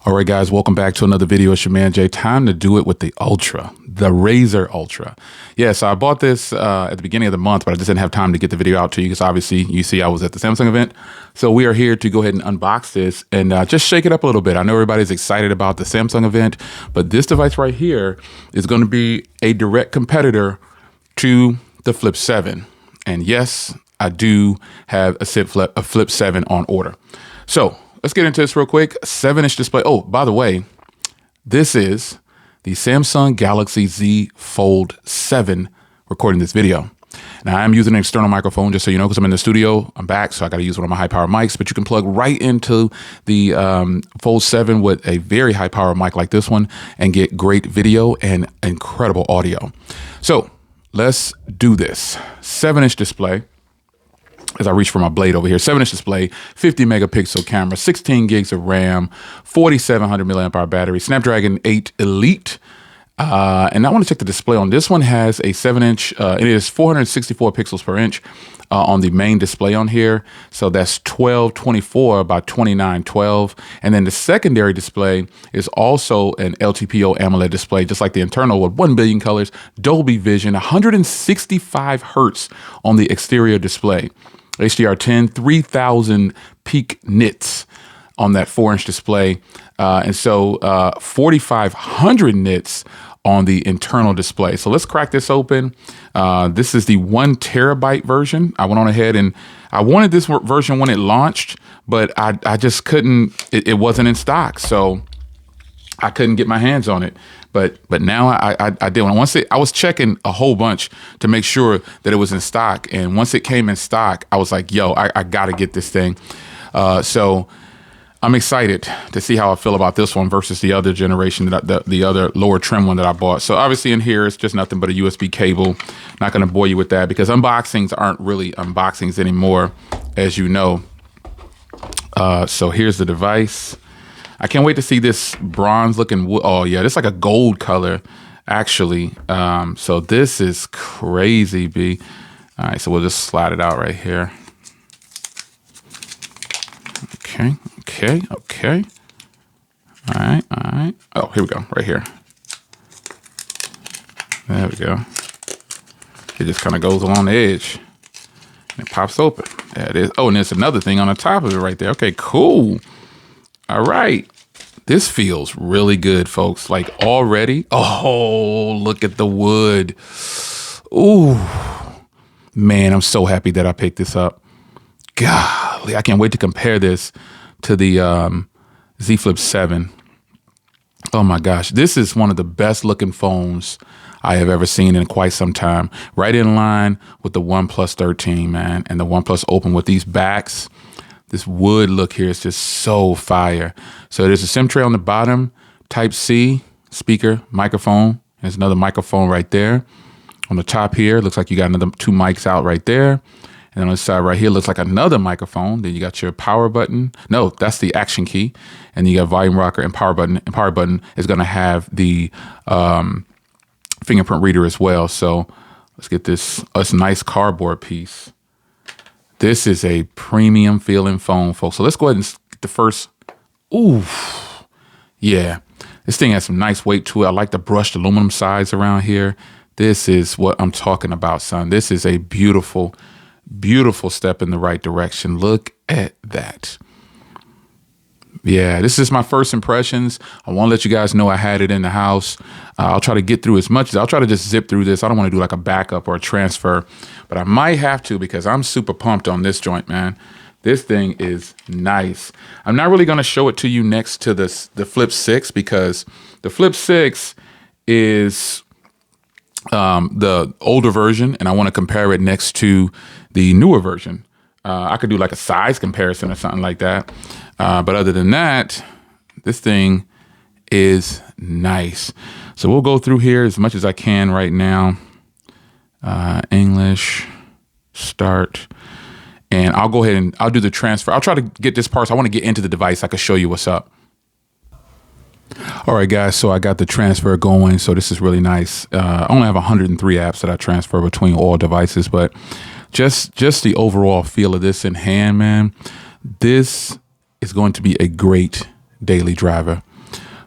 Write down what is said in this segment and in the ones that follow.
All right, guys, welcome back to another video. It's your man Jay. Time to do it with the Ultra, the Razr Ultra. Yeah, so I bought this at the beginning of the month, but I just didn't have time to get the video out to you because obviously you see I was at the Samsung event. So we are here to go ahead and unbox this and just shake it up a little bit. I know everybody's excited about the Samsung event, but this device right here is going to be a direct competitor to the Flip 7. And yes, I do have a Flip 7 on order. So let's get into this real quick. 7-inch display. Oh, by the way, this is the Samsung Galaxy Z Fold 7 recording this video. Now, I'm using an external microphone, just so you know, because I'm in the studio. I'm back, so I got to use one of my high-power mics. But you can plug right into the Fold 7 with a very high-power mic like this one and get great video and incredible audio. So let's do this. 7-inch display. As I reach for my blade over here, 7-inch display, 50 megapixel camera, 16 gigs of RAM, 4,700 milliamp hour battery, Snapdragon 8 Elite. And I want to check the display on this one. Has a 7-inch, it is 464 pixels per inch on the main display on here. So that's 1224 by 2912. And then the secondary display is also an LTPO AMOLED display, just like the internal, with 1 billion colors, Dolby Vision, 165 hertz on the exterior display. HDR10, 3000 peak nits on that 4-inch display. And so 4,500 nits on the internal display. So let's crack this open. This is the 1 terabyte version. I went on ahead and I wanted this version when it launched, but I just couldn't, it wasn't in stock. So I couldn't get my hands on it. But now I did. I was checking a whole bunch to make sure that it was in stock. And once it came in stock, I was like, yo, I got to get this thing. So I'm excited to see how I feel about this one versus the other generation, the other lower trim one that I bought. So obviously in here, it's just nothing but a USB cable. Not going to bore you with that because unboxings aren't really unboxings anymore, as you know. So here's the device. I can't wait to see this bronze looking wood. Oh yeah, this is like a gold color, actually. So this is crazy, B. All right, so we'll just slide it out right here. Okay. All right. Oh, here we go, right here. There we go. It just kind of goes along the edge and it pops open. There it is. Oh, and there's another thing on the top of it right there. Okay, cool. All right. This feels really good, folks. Like already. Oh, look at the wood. Ooh, man, I'm so happy that I picked this up. Golly, I can't wait to compare this to the Z Flip 7. Oh my gosh, this is one of the best looking phones I have ever seen in quite some time. Right in line with the OnePlus 13, man, and the OnePlus Open with these backs. This wood look here is just so fire. So there's a SIM tray on the bottom, Type-C, speaker, microphone. There's another microphone right there. On the top here, looks like you got another 2 mics out right there. And then on the side right here, looks like another microphone. Then you got your power button. No, that's the action key. And you got volume rocker and power button. And power button is going to have the fingerprint reader as well. So let's get this nice cardboard piece. This is a premium feeling phone, folks. So let's go ahead and get the first. Ooh, yeah. This thing has some nice weight to it. I like the brushed aluminum sides around here. This is what I'm talking about, son. This is a beautiful, beautiful step in the right direction. Look at that. Yeah, this is my first impressions. I want to let you guys know I had it in the house. I'll try to get through as much as I'll try to just zip through this. I don't want to do like a backup or a transfer, but I might have to because I'm super pumped on this joint, man. This thing is nice. I'm not really going to show it to you next to the Flip 6 because the Flip 6 is the older version, and I want to compare it next to the newer version. I could do like a size comparison or something like that. But other than that, this thing is nice. So we'll go through here as much as I can right now. English, start. And I'll go ahead and I'll do the transfer. I'll try to get this part. So I want to get into the device. I can show you what's up. All right, guys. So I got the transfer going. So this is really nice. I only have 103 apps that I transfer between all devices, but just the overall feel of this in hand, man. This is going to be a great daily driver.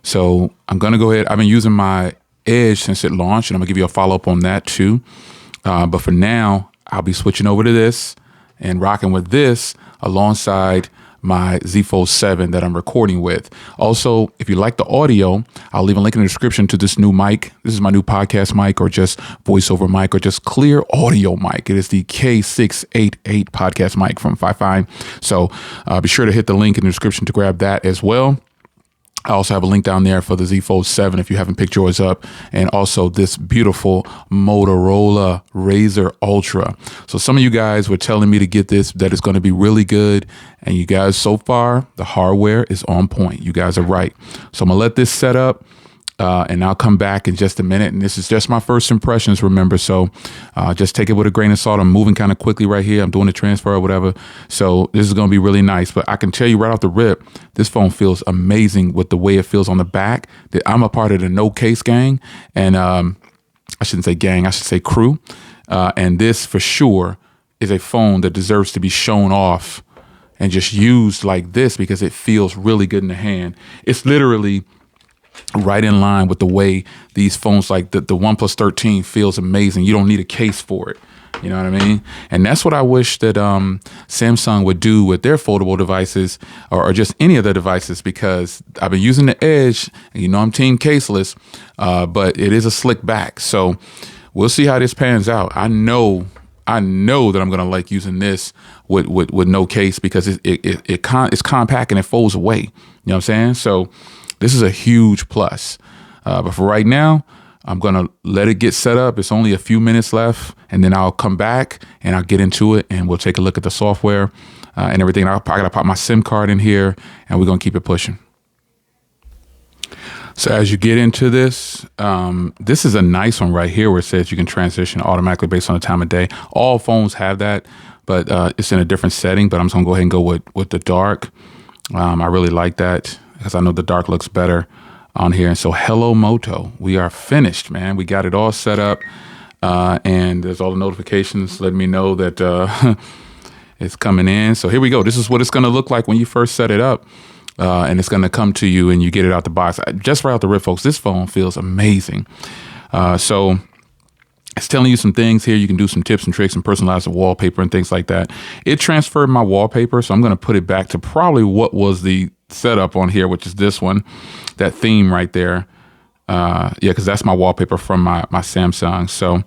So I'm going to go ahead. I've been using my Edge since it launched, and I'm going to give you a follow-up on that too. But for now, I'll be switching over to this and rocking with this alongside my Z Fold 7 that I'm recording with. Also, if you like the audio, I'll leave a link in the description to this new mic. This is my new podcast mic, or just voiceover mic, or just clear audio mic. It is the K688 podcast mic from Fifine. So be sure to hit the link in the description to grab that as well. I also have a link down there for the Z Fold 7 if you haven't picked yours up, and also this beautiful Motorola Razr Ultra. So some of you guys were telling me to get this, that it's going to be really good, and you guys, so far, the hardware is on point. You guys are right. So I'm going to let this set up. And I'll come back in just a minute. And this is just my first impressions, remember. So just take it with a grain of salt. I'm moving kind of quickly right here. I'm doing the transfer or whatever. So this is going to be really nice. But I can tell you right off the rip, this phone feels amazing with the way it feels on the back. That I'm a part of the No Case gang. And I shouldn't say gang, I should say crew. And this for sure is a phone that deserves to be shown off and just used like this, because it feels really good in the hand. It's literally right in line with the way these phones, like the OnePlus 13, feels amazing. You don't need a case for it. You know what I mean? And that's what I wish that Samsung would do with their foldable devices, or just any of their devices, because I've been using the Edge, and you know I'm team caseless, but it is a slick back. So we'll see how this pans out. I know that I'm going to like using this with no case, because it's compact and it folds away. You know what I'm saying? So this is a huge plus. But for right now, I'm going to let it get set up. It's only a few minutes left, and then I'll come back and I'll get into it, and we'll take a look at the software and everything. I got to pop my SIM card in here, and we're going to keep it pushing. So as you get into this, this is a nice one right here where it says you can transition automatically based on the time of day. All phones have that, but it's in a different setting. But I'm just going to go ahead and go with the dark. I really like that, because I know the dark looks better on here. And so hello Moto, we are finished, man. We got it all set up, and there's all the notifications letting me know that it's coming in. So here we go. This is what it's going to look like when you first set it up, and it's going to come to you and you get it out the box. Just right out the rip, folks, this phone feels amazing. So it's telling you some things here. You can do some tips and tricks and personalize the wallpaper and things like that. It transferred my wallpaper, so I'm going to put it back to probably what was the setup on here, which is this one, that theme right there. Yeah, because that's my wallpaper from my Samsung. So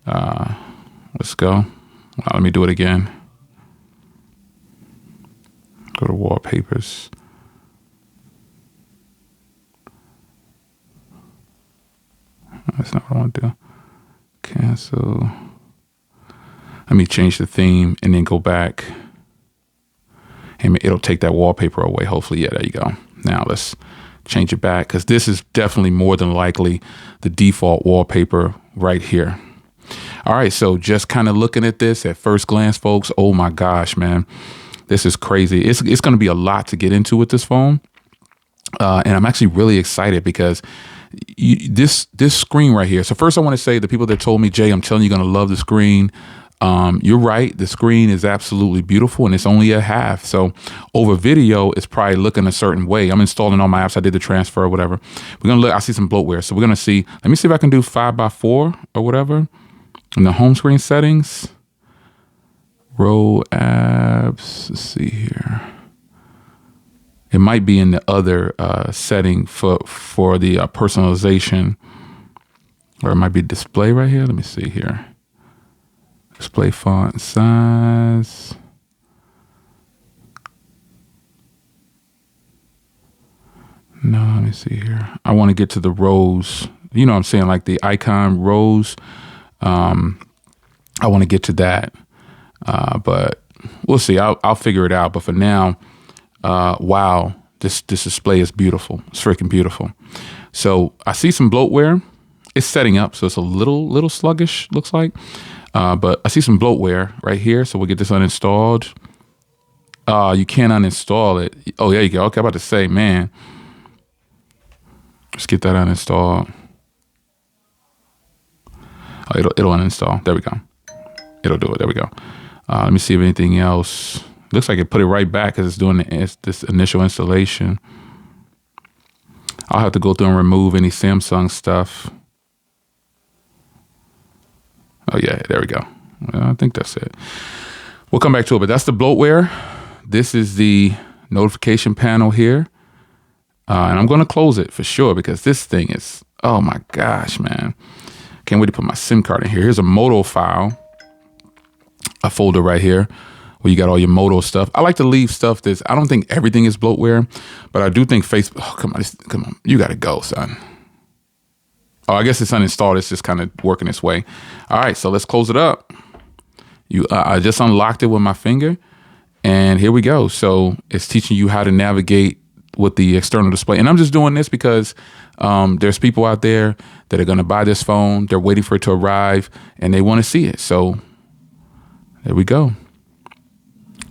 let's go. Let me do it again. Go to wallpapers. That's not what I want to do. Cancel. Let me change the theme and then go back. And it'll take that wallpaper away, hopefully. Yeah, there you go. Now let's change it back, because this is definitely more than likely the default wallpaper right here. All right, so just kind of looking at this at first glance, folks, oh my gosh, man. This is crazy. It's going to be a lot to get into with this phone. And I'm actually really excited, because this screen right here. So first I want to say, the people that told me, Jay, I'm telling you, you're going to love the screen. You're right. The screen is absolutely beautiful, and it's only a half. So over video, it's probably looking a certain way. I'm installing all my apps. I did the transfer or whatever. We're going to look. I see some bloatware. So we're going to see. Let me see if I can do 5x4 or whatever in the home screen settings. Row apps. Let's see here. It might be in the other setting for the personalization, or it might be display right here. Let me see here. Display font size. No, let me see here. I want to get to the rows. You know what I'm saying? Like the icon rows. I want to get to that. But we'll see. I'll figure it out. But for now, wow, this display is beautiful. It's freaking beautiful. So I see some bloatware. It's setting up, so it's a little sluggish, looks like. But I see some bloatware right here, so we'll get this uninstalled. You can't uninstall it. Oh, there you go. Okay, I'm about to say, man. Let's get that uninstalled. Oh, it'll uninstall. There we go. It'll do it. There we go. Let me see if anything else. Looks like it put it right back because it's doing this initial installation. I'll have to go through and remove any Samsung stuff. Oh yeah, there we go. Well, I think that's it. We'll come back to it, but that's the bloatware. This is the notification panel here. And I'm going to close it for sure because this thing is, oh my gosh, man. Can't wait to put my SIM card in here. Here's a Moto file, a folder right here where you got all your Moto stuff. I like to leave stuff I don't think everything is bloatware, but I do think Facebook, oh, come on. You got to go, son. Oh, I guess it's uninstalled. It's just kind of working its way. All right, so let's close it up. I just unlocked it with my finger, and here we go. So it's teaching you how to navigate with the external display. And I'm just doing this because there's people out there that are going to buy this phone. They're waiting for it to arrive, and they want to see it. So there we go.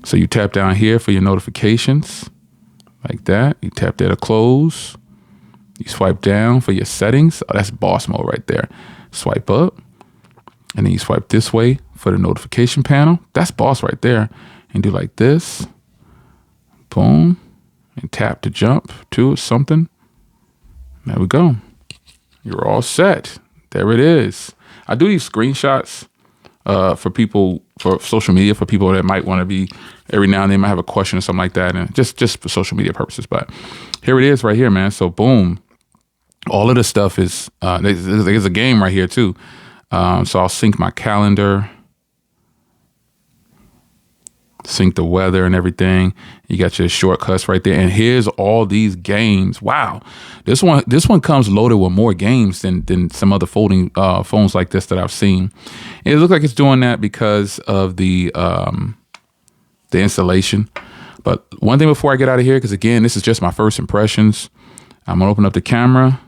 So you tap down here for your notifications, like that. You tap there to close. You swipe down for your settings. Oh, that's boss mode right there. Swipe up. And then you swipe this way for the notification panel. That's boss right there. And do like this. Boom. And tap to jump to something. There we go. You're all set. There it is. I do these screenshots for people, for social media, for people that might want to be, every now and then might have a question or something like that. And just for social media purposes. But here it is right here, man. So boom. All of this stuff is, there's a game right here too. So I'll sync my calendar, sync the weather and everything. You got your shortcuts right there. And here's all these games. Wow. This one comes loaded with more games than some other folding phones like this that I've seen. And it looks like it's doing that because of the installation. But one thing before I get out of here, because again, this is just my first impressions. I'm gonna open up the camera.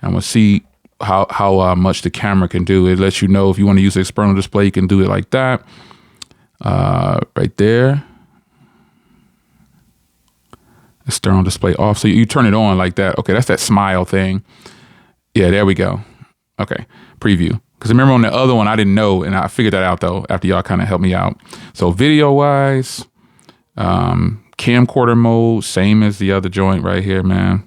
I'm gonna see how much the camera can do. It lets you know if you want to use the external display, you can do it like that. Right there. External display off. So you turn it on like that. Okay, that's that smile thing. Yeah, there we go. Okay, preview. Because remember on the other one, I didn't know, and I figured that out though after y'all kind of helped me out. So video wise, camcorder mode, same as the other joint right here, man.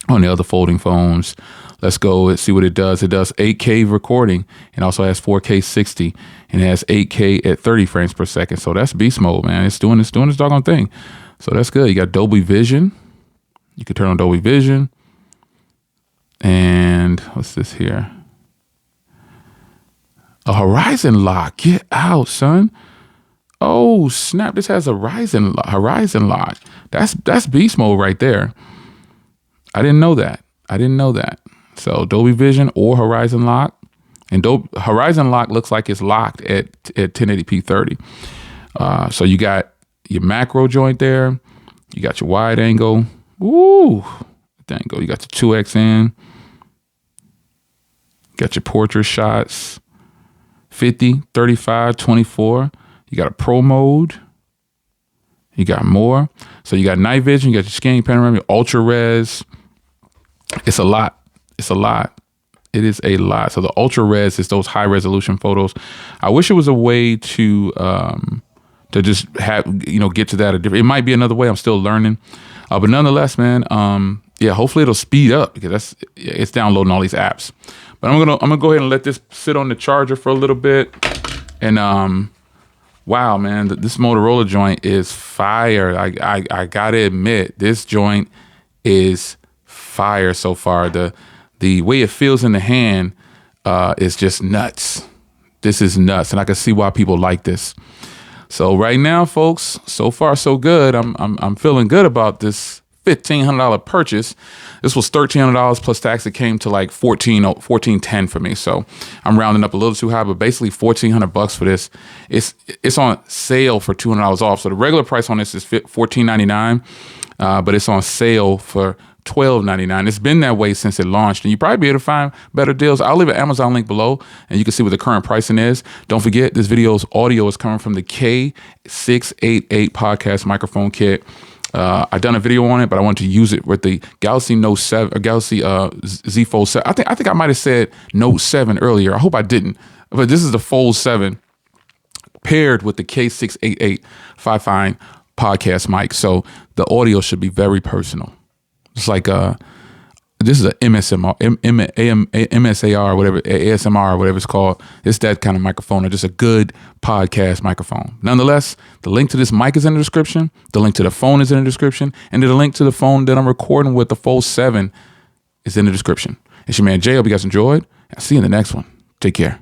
On the other folding phones. Let's go and see what it does. It does 8K recording and also has 4K 60 and it has 8K at 30 frames per second. So that's beast mode, man. It's doing this doggone thing. So that's good. You got Dolby Vision. You can turn on Dolby Vision. And what's this here? A horizon lock. Get out, son. Oh, snap. This has a horizon lock. That's beast mode right there. I didn't know that. So Dolby Vision or Horizon Lock. And Horizon Lock looks like it's locked at 1080p 30. So you got your macro joint there. You got your wide angle. Ooh, you got the 2X in. Got your portrait shots. 50, 35, 24. You got a pro mode. You got more. So you got night vision. You got your scanning panorama, your ultra res. It's a lot. It is a lot. So the ultra res is those high resolution photos. I wish it was a way to just have, get to that. It might be another way. I'm still learning. But nonetheless, man, yeah, hopefully it'll speed up because it's downloading all these apps. But I'm gonna go ahead and let this sit on the charger for a little bit. And wow, man, this Motorola joint is fire. I gotta admit, this joint is fire so far. The way it feels in the hand is just nuts. This is nuts, and I can see why people like this. So right now, folks, so far so good. I'm feeling good about this $1,500 purchase. This was $1,300 plus tax. It came to like $1,410 for me. So I'm rounding up a little too high, but basically $1,400 for this. It's on sale for $200 off. So the regular price on this is $14.99, but it's on sale for $12.99. It's been that way since it launched, and you probably be able to find better deals. I'll leave an Amazon link below, and you can see what the current pricing is. Don't forget, this video's audio is coming from the K688 podcast microphone kit. I've done a video on it, but I wanted to use it with the Galaxy Note 7 or Galaxy Z Fold 7. I think I might have said Note 7 earlier. I hope I didn't, but this is the Fold 7 paired with the K688 Fifine podcast mic. So the audio should be very personal. It's like a This is a MSAR, whatever, ASMR, whatever it's called. It's that kind of microphone, or just a good podcast microphone. Nonetheless, the link to this mic is in the description. The link to the phone is in the description. And the link to the phone that I'm recording with, the Fold 7, is in the description. It's your man Jay. Hope you guys enjoyed. I'll see you in the next one. Take care.